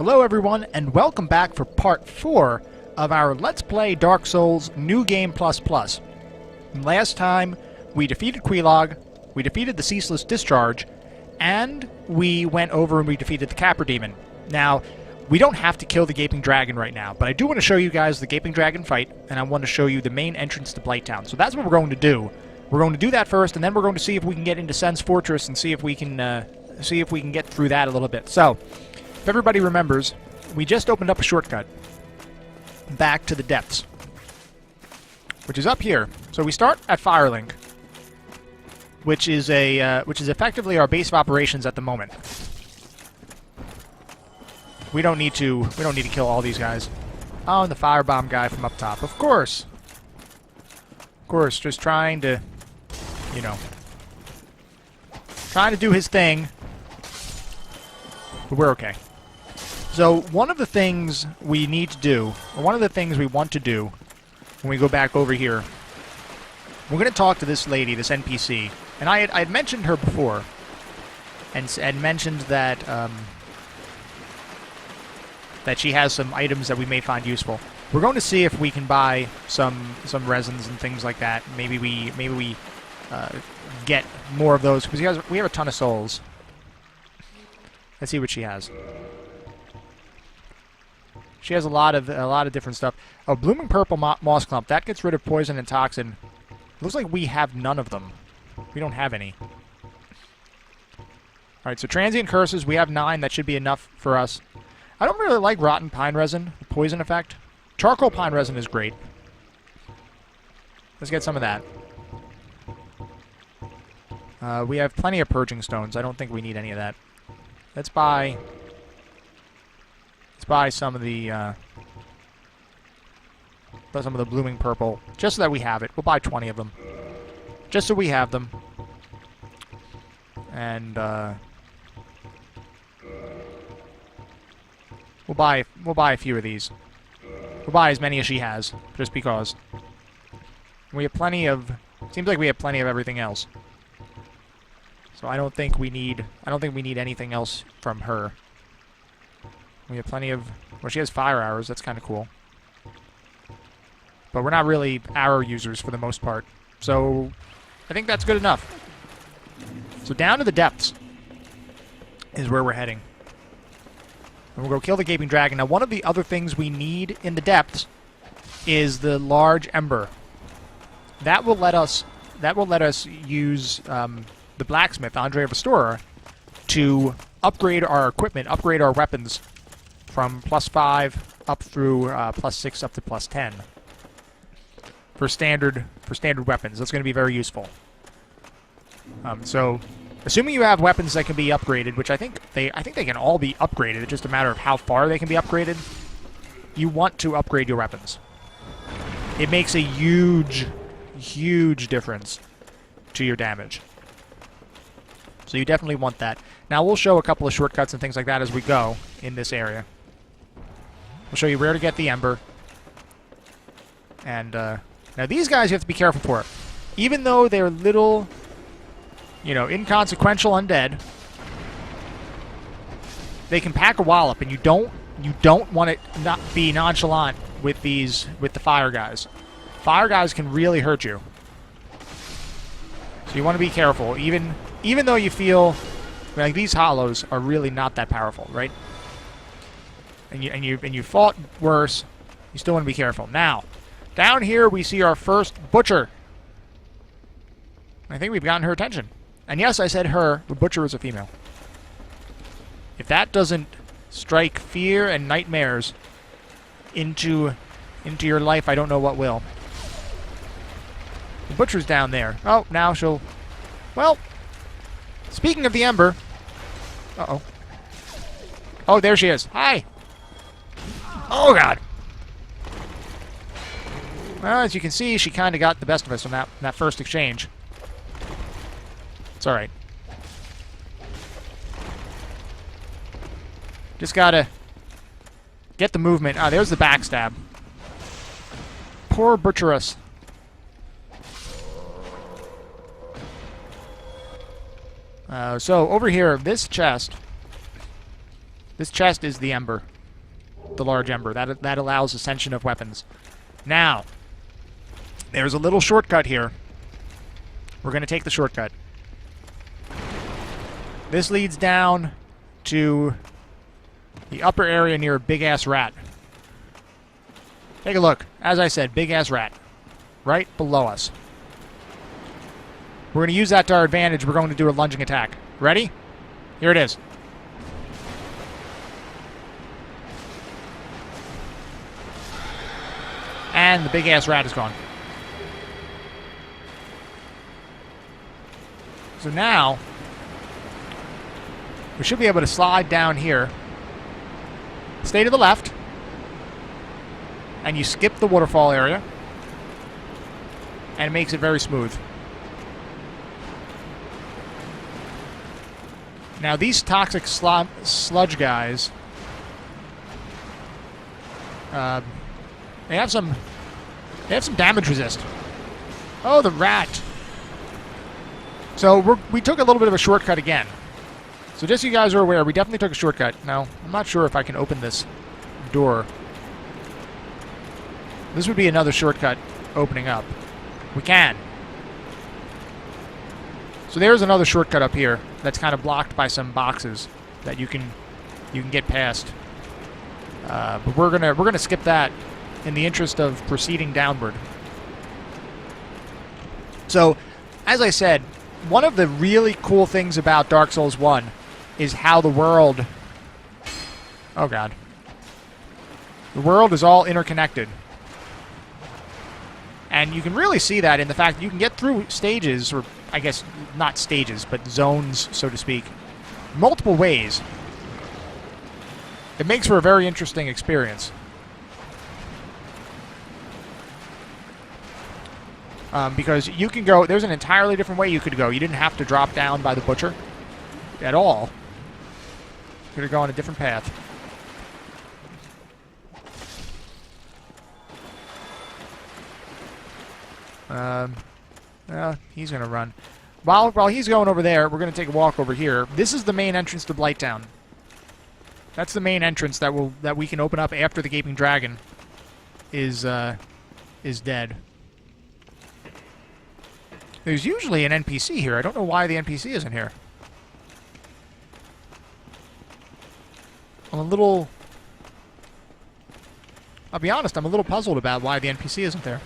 Hello everyone, and welcome back for part 4 of our Let's Play Dark Souls New Game Plus Plus. Last time, we defeated Quelaag, we defeated the Ceaseless Discharge, and we went over and we defeated the Capra Demon. Now, we don't have to kill the Gaping Dragon right now, but I do want to show you guys the Gaping Dragon fight, and I want to show you the main entrance to Blighttown. So that's what we're going to do. We're going to do that first, and then we're going to see if we can get into Sen's Fortress and see if we can get through that a little bit. So, if everybody remembers, we just opened up a shortcut back to the depths, which is up here. So we start at Firelink, which is effectively our base of operations at the moment. We don't need to kill all these guys. Oh, and the firebomb guy from up top, of course. Of course, just trying to, you know, trying to do his thing. But we're okay. So, one of the things we need to do, or one of the things we want to do when we go back over here, we're going to talk to this lady, this NPC. And I had mentioned her before, and mentioned that that she has some items that we may find useful. We're going to see if we can buy some resins and things like that. Maybe we get more of those, because we have a ton of souls. Let's see what she has. She has a lot of different stuff. Oh, Blooming Purple Moss Clump. That gets rid of poison and toxin. Looks like we have none of them. We don't have any. Alright, so Transient Curses, we have 9. That should be enough for us. I don't really like Rotten Pine Resin, the poison effect. Charcoal Pine Resin is great. Let's get some of that. We have plenty of Purging Stones. I don't think we need any of that. Let's buy some of the Blooming Purple, just so that we have it. We'll buy 20 of them, just so we have them. And we'll buy a few of these. We'll buy as many as she has, just because. We have plenty of. Seems like we have plenty of everything else. So I don't think we need anything else from her. We have plenty of... Well, she has fire arrows. That's kind of cool. But we're not really arrow users for the most part. So I think that's good enough. So down to the depths is where we're heading. And we'll go kill the Gaping Dragon. Now, one of the other things we need in the depths is the large ember. That will let us use the blacksmith, Andre Restorer, to upgrade our equipment, upgrade our weapons from +5 up through +6 up to +10 for standard weapons. That's going to be very useful. So, assuming you have weapons that can be upgraded, which I think they can all be upgraded. It's just a matter of how far they can be upgraded. You want to upgrade your weapons. It makes a huge difference to your damage. So you definitely want that. Now we'll show a couple of shortcuts and things like that as we go in this area. We'll show you where to get the ember. And now these guys you have to be careful for. Even though they're little, you know, inconsequential undead, they can pack a wallop, and you don't want to not be nonchalant with the fire guys. Fire guys can really hurt you. So you want to be careful, even though you feel like these hollows are really not that powerful, right? And you fought worse, you still want to be careful. Now, down here we see our first butcher. I think we've gotten her attention. And yes, I said her. The butcher is a female. If that doesn't strike fear and nightmares into your life, I don't know what will. The butcher's down there. Oh, now she'll... Well, speaking of the ember... Uh-oh. Oh, there she is. Hi! Oh, God! Well, as you can see, she kind of got the best of us on that first exchange. It's alright. Just gotta get the movement. Ah, there's the backstab. Poor butcheress. So, over here, this chest This chest is the Ember. The large Ember. That allows ascension of weapons. Now, there's a little shortcut here. We're going to take the shortcut. This leads down to the upper area near a big-ass rat. Take a look. As I said, big-ass rat. Right below us. We're going to use that to our advantage. We're going to do a lunging attack. Ready? Here it is. And the big-ass rat is gone. So now, we should be able to slide down here. Stay to the left. And you skip the waterfall area. And it makes it very smooth. Now these toxic sludge guys, they have some damage resist. Oh, the rat! So we took a little bit of a shortcut again. So just so you guys are aware, we definitely took a shortcut. Now I'm not sure if I can open this door. This would be another shortcut opening up. We can. So there's another shortcut up here that's kind of blocked by some boxes that you can get past. But we're gonna skip that in the interest of proceeding downward. So, as I said, one of the really cool things about Dark Souls 1 is how the world... Oh god. The world is all interconnected. And you can really see that in the fact that you can get through stages, or I guess not stages, but zones, so to speak, multiple ways. It makes for a very interesting experience. Because you can go, there's an entirely different way you could go. You didn't have to drop down by the butcher at all. You could have gone a different path. He's going to run. While he's going over there, we're going to take a walk over here. This is the main entrance to Blighttown. That's the main entrance that we can open up after the Gaping Dragon is dead. There's usually an NPC here. I don't know why the NPC isn't here. I'll be honest, I'm a little puzzled about why the NPC isn't there.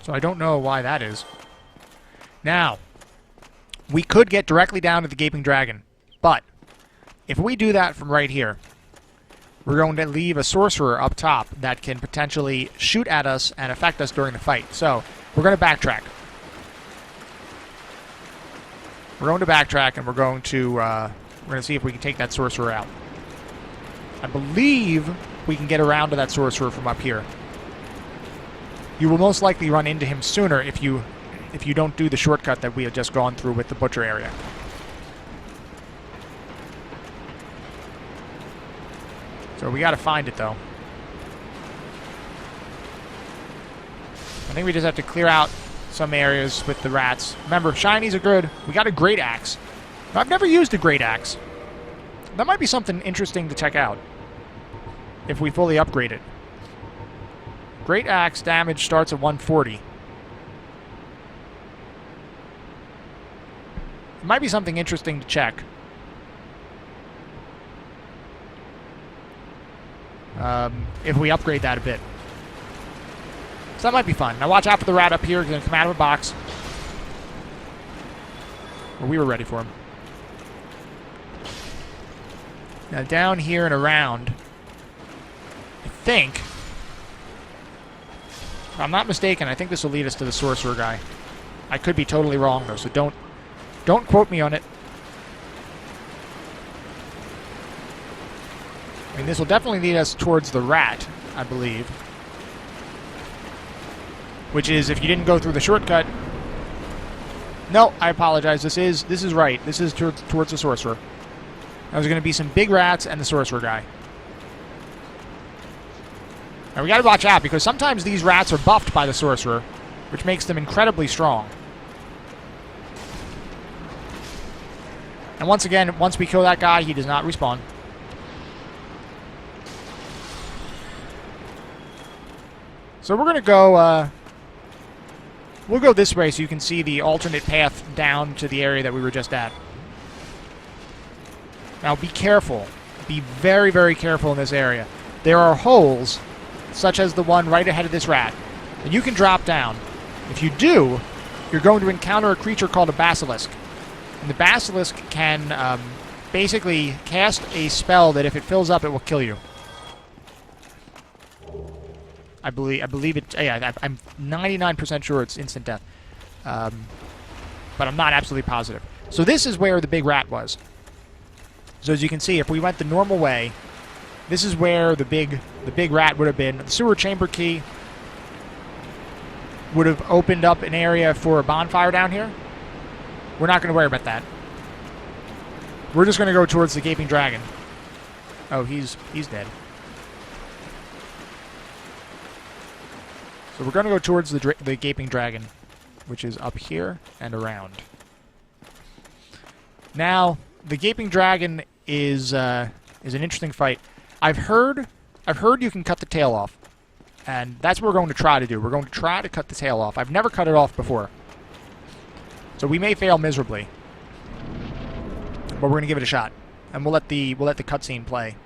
So I don't know why that is. Now, we could get directly down to the Gaping Dragon, but if we do that from right here, we're going to leave a sorcerer up top that can potentially shoot at us and affect us during the fight. So, we're going to backtrack. We're going to backtrack, and we're going to see if we can take that sorcerer out. I believe we can get around to that sorcerer from up here. You will most likely run into him sooner if you don't do the shortcut that we had just gone through with the butcher area. So we got to find it, though. I think we just have to clear out some areas with the rats. Remember, shinies are good. We got a great axe. I've never used a great axe. That might be something interesting to check out if we fully upgrade it. Great axe damage starts at 140. It might be something interesting to check. If we upgrade that a bit. So that might be fun. Now watch out for the rat up here. He's going to come out of a box. Well, we were ready for him. Now down here and around, I think, if I'm not mistaken, I think this will lead us to the sorcerer guy. I could be totally wrong, though, so don't quote me on it. I mean, this will definitely lead us towards the rat, I believe. Which is, if you didn't go through the shortcut... No, I apologize. This is right. This is towards the sorcerer. There's going to be some big rats and the sorcerer guy. Now, we got to watch out, because sometimes these rats are buffed by the sorcerer, which makes them incredibly strong. And once again, once we kill that guy, he does not respawn. So we're going to go, we'll go this way so you can see the alternate path down to the area that we were just at. Now be careful. Be very, very careful in this area. There are holes, such as the one right ahead of this rat, and you can drop down. If you do, you're going to encounter a creature called a basilisk. And the basilisk can basically cast a spell that if it fills up, it will kill you. I believe it. Yeah, I'm 99% sure it's instant death, but I'm not absolutely positive. So this is where the big rat was. So as you can see, if we went the normal way, this is where the big rat would have been. The sewer chamber key would have opened up an area for a bonfire down here. We're not going to worry about that. We're just going to go towards the gaping dragon. Oh, he's dead. So we're going to go towards the gaping dragon, which is up here and around. Now, the gaping dragon is an interesting fight. I've heard you can cut the tail off, and that's what we're going to try to do. We're going to try to cut the tail off. I've never cut it off before, so we may fail miserably, but we're going to give it a shot, and we'll let the cutscene play.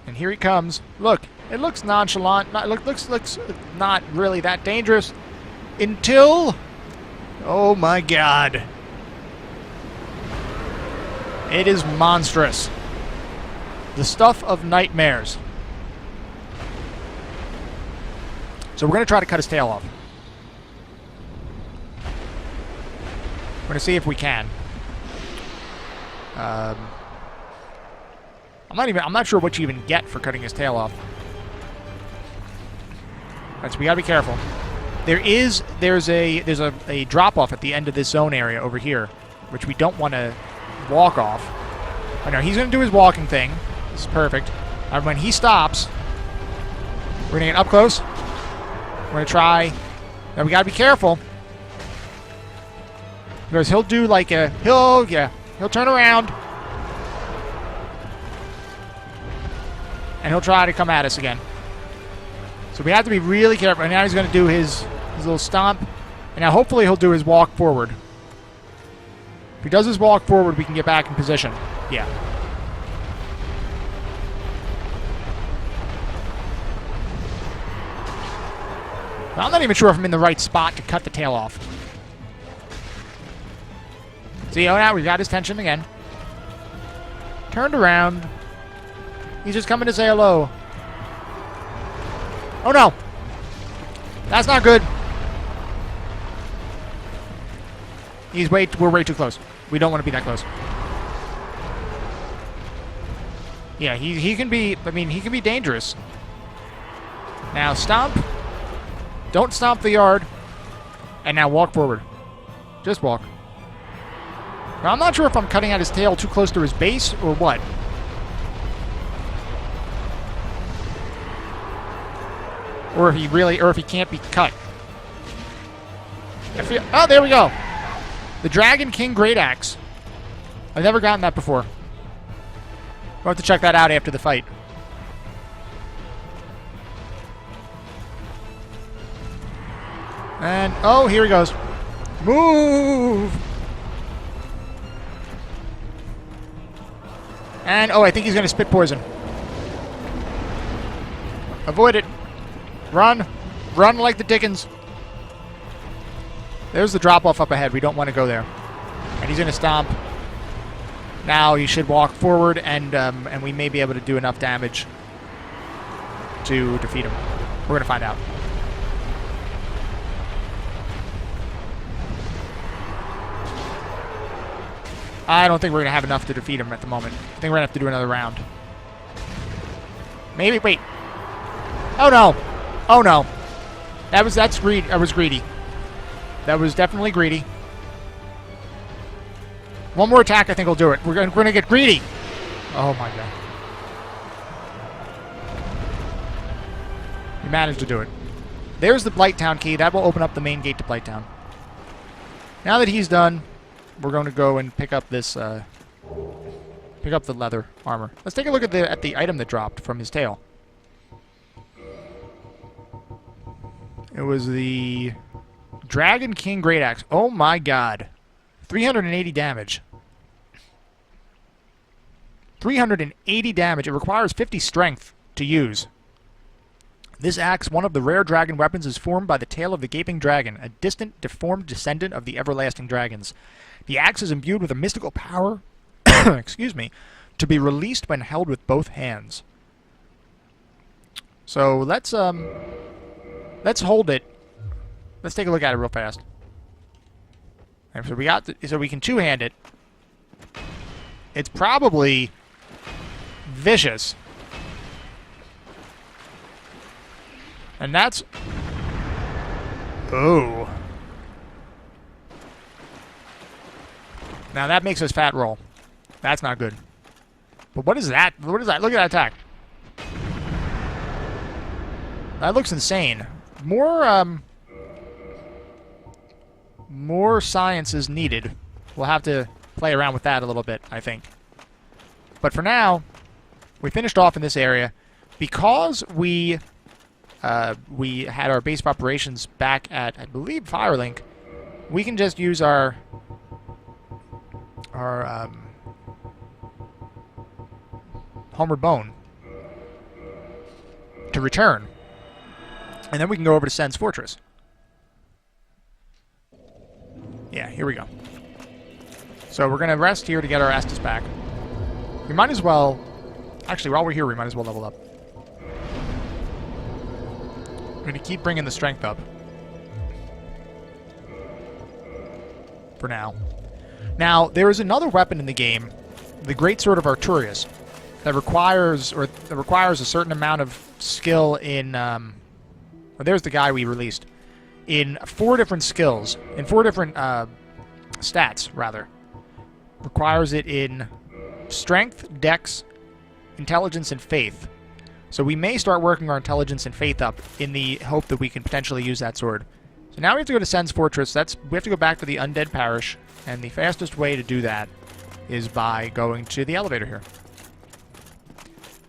And here he comes. Look, it looks nonchalant. Looks not really that dangerous until, oh my God, it is monstrous. The stuff of nightmares. So we're going to try to cut his tail off. We're going to see if we can. I'm not sure what you even get for cutting his tail off. Right, so we gotta be careful. There's a drop off at the end of this zone area over here, which we don't want to walk off. I know he's gonna do his walking thing. This is perfect. And when he stops, we're gonna get up close. We're gonna try. Now we gotta be careful, because he'll do like he'll turn around. And he'll try to come at us again. So we have to be really careful. And now he's going to do his little stomp. And now hopefully he'll do his walk forward. If he does his walk forward, we can get back in position. Yeah. Well, I'm not even sure if I'm in the right spot to cut the tail off. See, oh, now we've got his tension again. Turned around. He's just coming to say hello. Oh no! That's not good. We're way too close. We don't want to be that close. Yeah, he can be, he can be dangerous. Now stomp. Don't stomp the yard. And now walk forward. Just walk. Now I'm not sure if I'm cutting out his tail too close to his base or what. Or if he can't be cut. Oh, there we go. The Dragon King Great Axe. I've never gotten that before. We'll have to check that out after the fight. And, oh, here he goes. Move! And, oh, I think he's going to spit poison. Avoid it. Run! Run like the Dickens. There's the drop-off up ahead. We don't want to go there. And he's going to stomp. Now he should walk forward, and we may be able to do enough damage to defeat him. We're going to find out. I don't think we're going to have enough to defeat him at the moment. I think we're going to have to do another round. Maybe, wait. Oh no! Oh no. That's greedy. That was greedy. That was definitely greedy. One more attack, I think will do it. We're going to get greedy. Oh my god. We managed to do it. there's the Blighttown key. That will open up the main gate to Blighttown. Now that he's done, we're going to go and pick up this, pick up the leather armor. Let's take a look at the item that dropped from his tail. It was the Dragon King Great Axe. Oh my god. 380 damage. 380 damage. It requires 50 strength to use. This axe, one of the rare dragon weapons, is formed by the tail of the Gaping Dragon, a distant, deformed descendant of the everlasting dragons. The axe is imbued with a mystical power, excuse me, to be released when held with both hands. So let's hold it. Let's take a look at it real fast. And so so we can two-hand it. It's probably vicious. And that's... Oh. Now that makes us fat roll. That's not good. But what is that? What is that? Look at that attack. That looks insane. More science is needed. We'll have to play around with that a little bit, I think. But for now, we finished off in this area. Because we had our base of operations back at, I believe, Firelink, we can just use our Homeward Bone to return. And then we can go over to Sen's Fortress. Yeah, here we go. So we're going to rest here to get our Estus back. We might as well... Actually, while we're here, we might as well level up. We're going to keep bringing the strength up. For now. Now, there is another weapon in the game, the Great Sword of Arturius, that requires a certain amount of skill in... well, there's the guy we released. In 4 different skills. In 4 different stats, rather. Requires it in strength, dex, intelligence, and faith. So we may start working our intelligence and faith up in the hope that we can potentially use that sword. So now we have to go to Sen's Fortress. We have to go back to the Undead Parish, and the fastest way to do that is by going to the elevator here.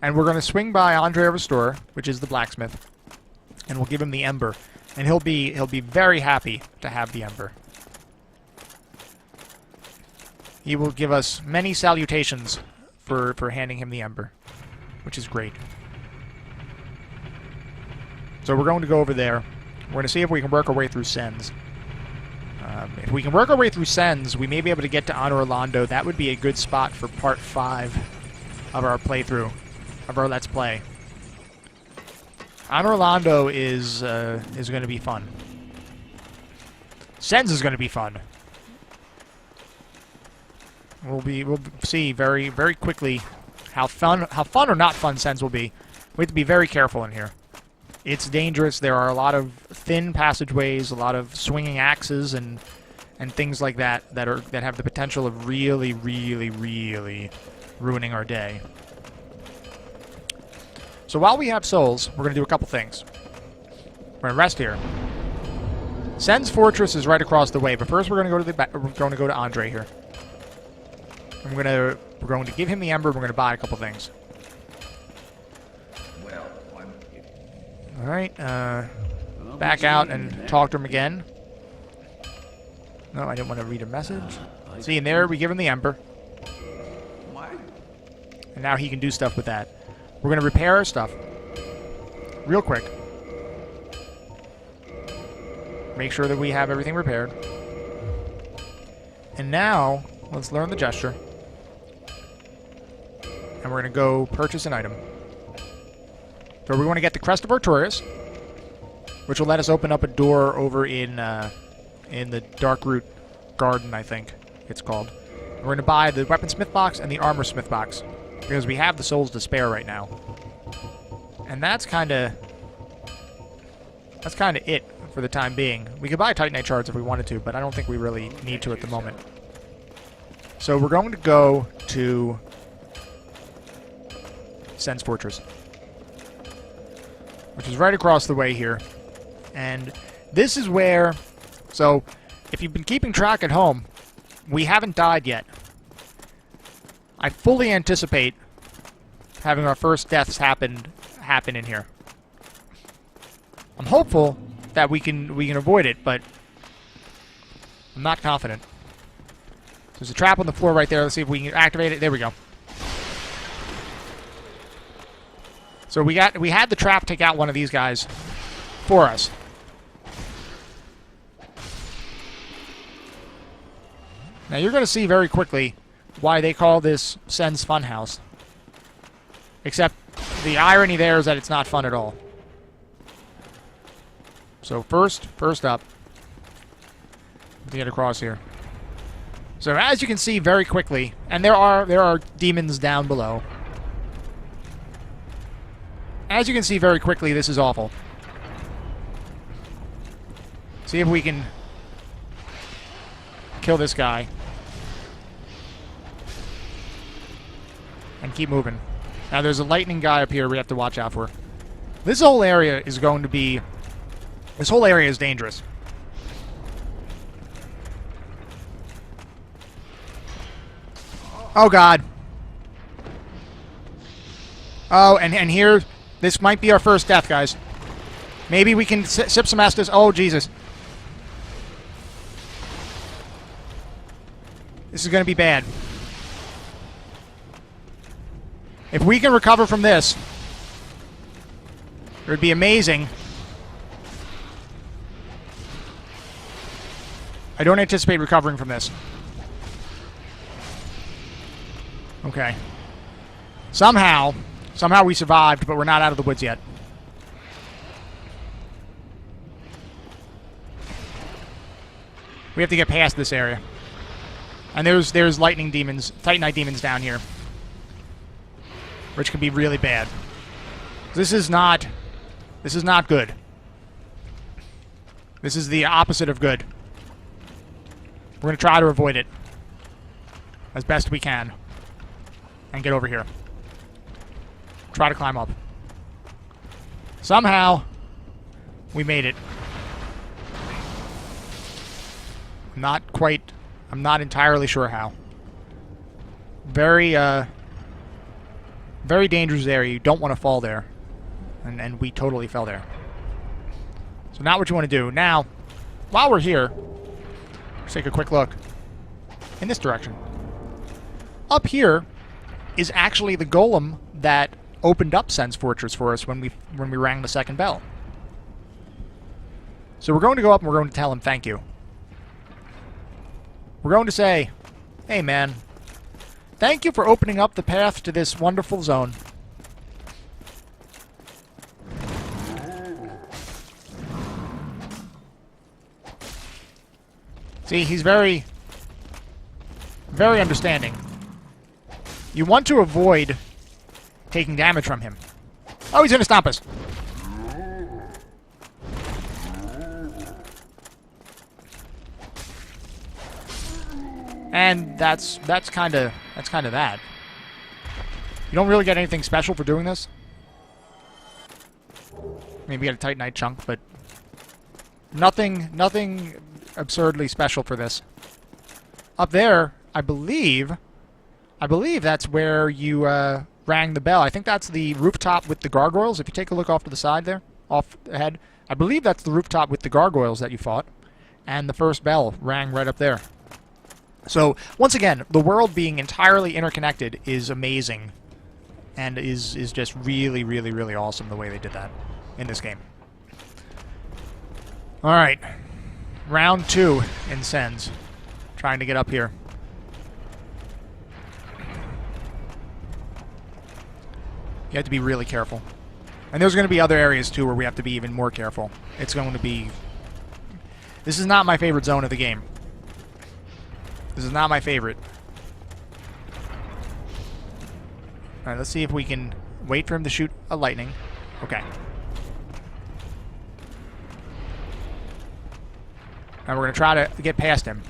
And we're going to swing by Andre of Restore, which is the blacksmith, and we'll give him the Ember. And he'll be very happy to have the Ember. He will give us many salutations for handing him the Ember, which is great. So we're going to go over there. We're going to see if we can work our way through Sen's. If we can work our way through Sen's, we may be able to get to Anor Londo. That would be a good spot for part 5 of our playthrough, of our Let's Play. Anor Londo is going to be fun. Sen's is going to be fun. We'll see very quickly how fun or not fun Sen's will be. We have to be very careful in here. It's dangerous. There are a lot of thin passageways, a lot of swinging axes, and things like that have the potential of really ruining our day. So while we have souls, we're going to do a couple things. We're going to rest here. Sen's Fortress is right across the way, but first we're going to go to Andre here. And we're going to give him the Ember. We're going to buy a couple things. All right, back out and talk to him again. No, I didn't want to read a message. See, and there we give him the Ember. And now he can do stuff with that. We're going to repair our stuff. Real quick. Make sure that we have everything repaired. And now, let's learn the gesture. And we're going to go purchase an item. So we want to get the Crest of Arturius, which will let us open up a door over in the Darkroot Garden, I think it's called. We're going to buy the Weaponsmith box and the Armorsmith box, because we have the souls to spare right now. And that's kind of it for the time being. We could buy Titanite shards if we wanted to, but I don't think we really need to at the moment. So we're going to go to Sen's Fortress, which is right across the way here. And this is where... So, if you've been keeping track at home, we haven't died yet. I fully anticipate having our first deaths happen in here. I'm hopeful that we can avoid it, but I'm not confident. There's a trap on the floor right there. Let's see if we can activate it. There we go. So we had the trap take out one of these guys for us. Now you're going to see very quickly why they call this Sen's Funhouse. Except the irony there is that it's not fun at all. So first up, to get across here. So as you can see very quickly, and there are demons down below. As you can see very quickly, this is awful. See if we can kill this guy. And keep moving. Now there's a lightning guy up here we have to watch out for. This whole area is going to be... This whole area is dangerous. Oh, God. Oh, and here... This might be our first death, guys. Maybe we can sip some Estus. Oh, Jesus. This is going to be bad. If we can recover from this, it would be amazing. I don't anticipate recovering from this. Okay. Somehow we survived, but we're not out of the woods yet. We have to get past this area. And there's lightning demons, Titanite demons down here, which can be really bad. This is not good. This is the opposite of good. We're going to try to avoid it as best we can and get over here. Try to climb up. Somehow, we made it. I'm not entirely sure how. Very dangerous area. You don't want to fall there. And we totally fell there. So not what you want to do. Now, while we're here, let's take a quick look in this direction. Up here is actually the golem that opened up Sen's Fortress for us when we rang the second bell. So we're going to go up and we're going to tell him thank you. We're going to say, hey man, thank you for opening up the path to this wonderful zone. See, he's very, very understanding. You want to avoid taking damage from him. Oh, he's going to stomp us. And that's kind of that. You don't really get anything special for doing this. Maybe get a Titanite chunk, but nothing absurdly special for this. Up there, I believe that's where you rang the bell. I think that's the rooftop with the gargoyles. If you take a look off to the side there, off ahead, I believe that's the rooftop with the gargoyles that you fought, and the first bell rang right up there. So, once again, the world being entirely interconnected is amazing, and is just really, really, really awesome the way they did that in this game. Alright. Round 2 in Sen's. Trying to get up here. You have to be really careful. And there's going to be other areas, too, where we have to be even more careful. It's going to be... This is not my favorite zone of the game. This is not my favorite. Alright, let's see if we can wait for him to shoot a lightning. Okay. Now we're going to try to get past him.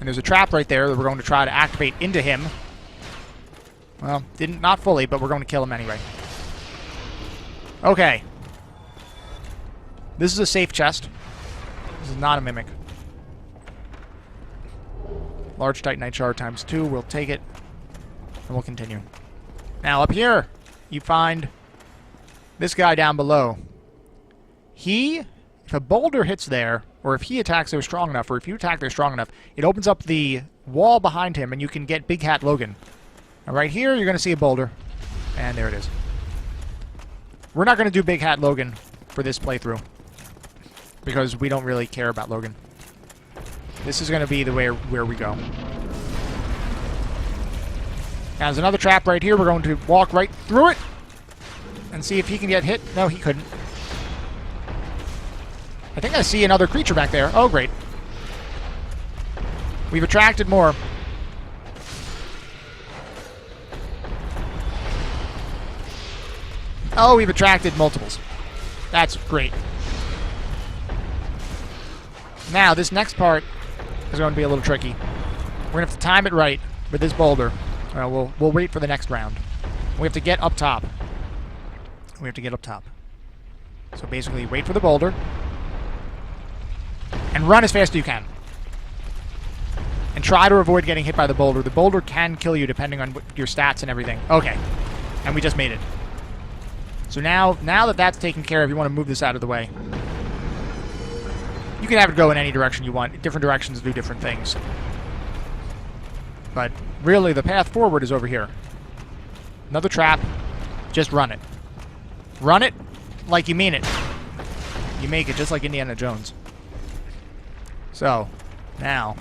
And there's a trap right there that we're going to try to activate into him. Well, not fully, but we're going to kill him anyway. Okay. This is a safe chest. This is not a mimic. Large Titanite shard times 2. We'll take it. And we'll continue. Now up here, you find this guy down below. If a boulder hits there, or if he attacks there strong enough, or if you attack there strong enough, it opens up the wall behind him, and you can get Big Hat Logan. And right here, you're going to see a boulder. And there it is. We're not going to do Big Hat Logan for this playthrough, because we don't really care about Logan. This is going to be the way where we go. Now, there's another trap right here. We're going to walk right through it and see if he can get hit. No, he couldn't. I think I see another creature back there. Oh, great. We've attracted more. Oh, we've attracted multiples. That's great. Now, this next part is going to be a little tricky. We're going to have to time it right with this boulder. We'll wait for the next round. We have to get up top. We have to get up top. So basically, wait for the boulder. And run as fast as you can. And try to avoid getting hit by the boulder. The boulder can kill you depending on your stats and everything. Okay. And we just made it. So now that that's taken care of, you want to move this out of the way. You can have it go in any direction you want. Different directions do different things. But really, the path forward is over here. Another trap. Just run it. Run it like you mean it. You make it just like Indiana Jones. So, now,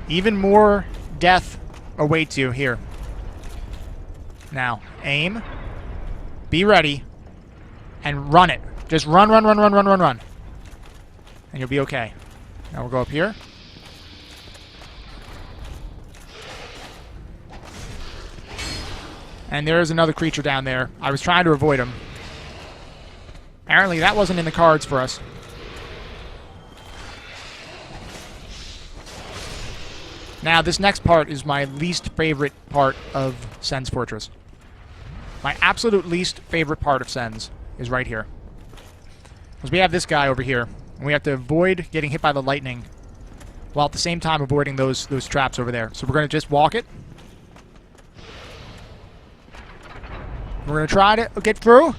even more death awaits you here. Now, aim, be ready, and run it. Just run. And you'll be okay. Now we'll go up here. And there is another creature down there. I was trying to avoid him. Apparently that wasn't in the cards for us. Now, this next part is my least favorite part of Sen's Fortress. My absolute least favorite part of Sen's is right here. Because we have this guy over here, and we have to avoid getting hit by the lightning, while at the same time avoiding those traps over there. So we're going to just walk it. We're going to try to get through.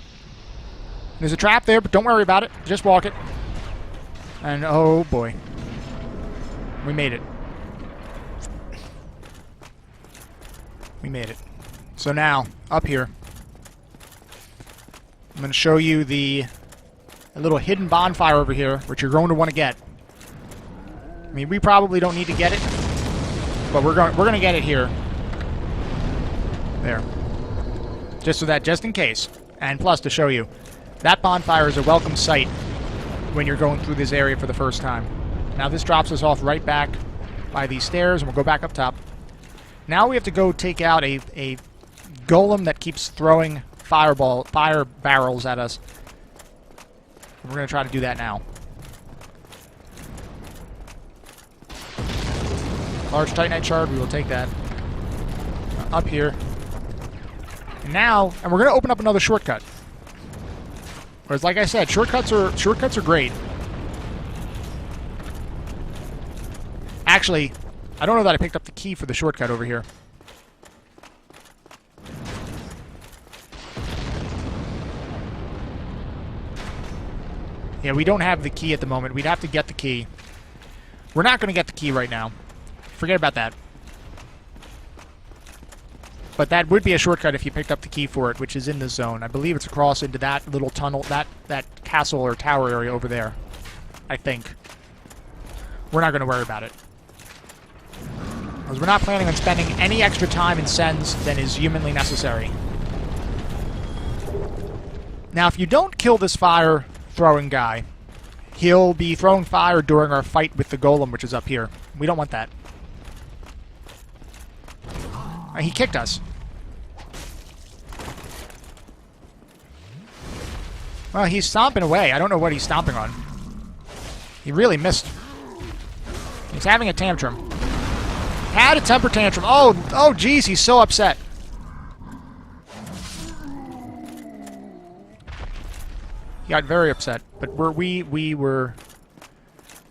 There's a trap there, but don't worry about it. Just walk it. And oh boy. We made it. We made it. So now, up here, I'm going to show you a little hidden bonfire over here, which you're going to want to get. I mean, we probably don't need to get it, but we're going to get it here. There. Just in case. And plus, to show you, that bonfire is a welcome sight when you're going through this area for the first time. Now, this drops us off right back by these stairs, and we'll go back up top. Now we have to go take out a golem that keeps throwing fire barrels at us. We're going to try to do that now. Large Titanite shard, we will take that. Up here. And we're going to open up another shortcut. Whereas, like I said, shortcuts are great. Actually, I don't know that I picked up the key for the shortcut over here. Yeah, we don't have the key at the moment. We'd have to get the key. We're not going to get the key right now. Forget about that. But that would be a shortcut if you picked up the key for it, which is in this zone. I believe it's across into that little tunnel, that castle or tower area over there. I think. We're not going to worry about it. Because we're not planning on spending any extra time in Sen's than is humanly necessary. Now, if you don't kill this fire-throwing guy, he'll be throwing fire during our fight with the golem, which is up here. We don't want that. He kicked us. Well, he's stomping away. I don't know what he's stomping on. He really missed. He's having a tantrum. Had a temper tantrum. Oh, geez, he's so upset. He got very upset, but we were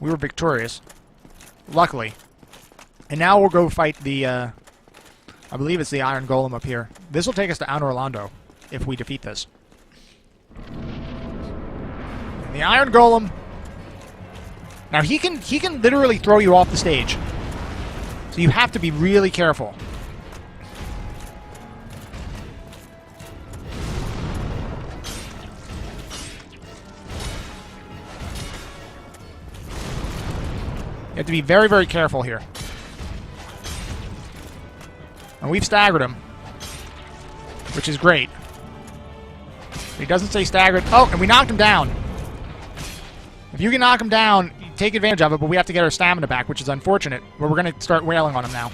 victorious, luckily. And now we'll go fight the, I believe it's the Iron Golem up here. This will take us to Anor Londo if we defeat this. The Iron Golem. Now he can literally throw you off the stage, so you have to be really careful. You have to be very, very careful here. And we've staggered him, which is great. He doesn't stay staggered. Oh, and we knocked him down. If you can knock him down, you take advantage of it, but we have to get our stamina back, which is unfortunate. But we're going to start wailing on him now.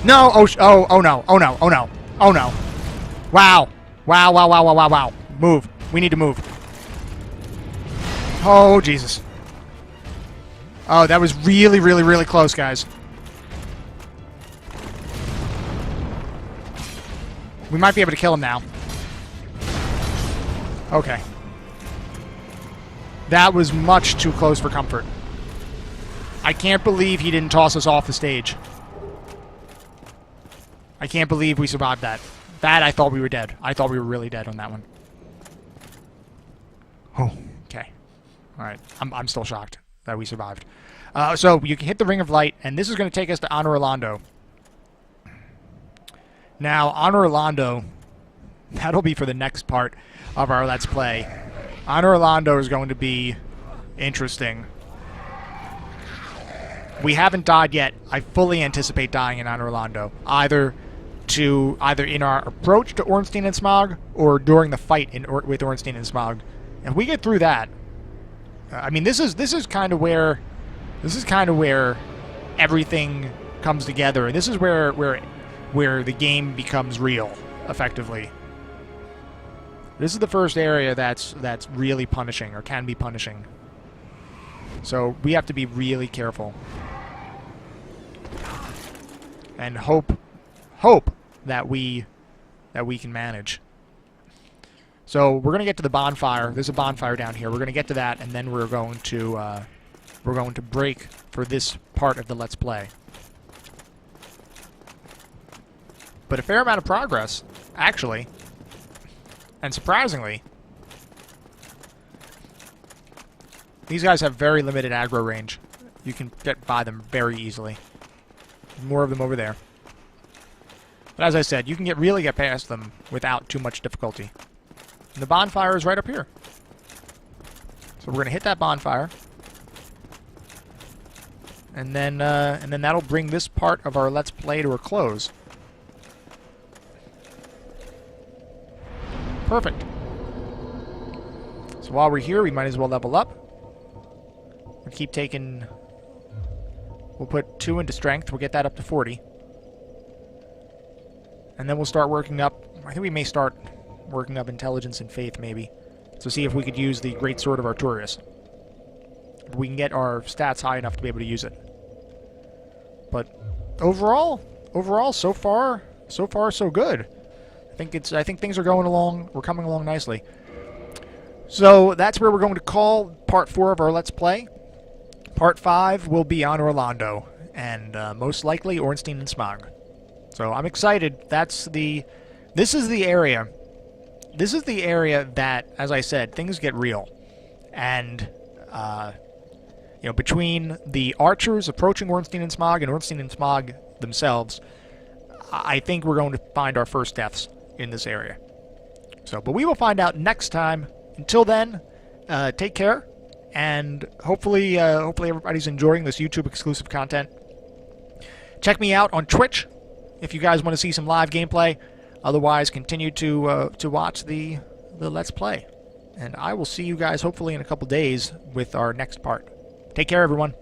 No! Oh no! Oh no! Oh no! Oh no! Wow! Wow! Wow! Wow! Wow! Wow! Wow! Move! We need to move. Oh Jesus! Oh, that was really, really, really close, guys. We might be able to kill him now. Okay. That was much too close for comfort. I can't believe he didn't toss us off the stage. I can't believe we survived that. That, I thought we were dead. I thought we were really dead on that one. Oh, okay. Alright, I'm still shocked that we survived. So, you can hit the Ring of Light, and this is going to take us to Anor Londo. Now, Anor Londo, that'll be for the next part of our Let's Play. Anor Londo is going to be interesting. We haven't died yet. I fully anticipate dying in Anor Londo. Either in our approach to Ornstein and Smaug, or during the fight with Ornstein and Smaug. If we get through that, I mean, this is kind of where everything comes together, and this is where the game becomes real, effectively. This is the first area that's really punishing, or can be punishing. So we have to be really careful. And hope that we can manage. So we're gonna get to the bonfire. There's a bonfire down here. We're gonna get to that, and then we're going to break for this part of the Let's Play. But a fair amount of progress, actually, and surprisingly, these guys have very limited aggro range. You can get by them very easily. More of them over there. But as I said, you can really get past them without too much difficulty. And the bonfire is right up here. So we're going to hit that bonfire. And then that'll bring this part of our Let's Play to a close. Perfect. So while we're here, we might as well level up. We'll keep taking... We'll put 2 into strength. We'll get that up to 40. And then we'll start working up... I think we may start working up intelligence and faith, maybe. So see if we could use the Great Sword of Artorias. We can get our stats high enough to be able to use it. But overall, so far so good. I think things are going along. We're coming along nicely. So that's where we're going to call part 4 of our Let's Play. Part 5 will be Anor Londo, and most likely Ornstein and Smaug. So I'm excited. This is the area that, as I said, things get real. And between the archers approaching Ornstein and Smaug themselves, I think we're going to find our first deaths in this area. So, but we will find out next time. Until then, take care, and hopefully everybody's enjoying this YouTube exclusive content. Check me out on Twitch if you guys want to see some live gameplay. Otherwise, continue to watch the Let's Play, and I will see you guys hopefully in a couple days with our next part. Take care, everyone.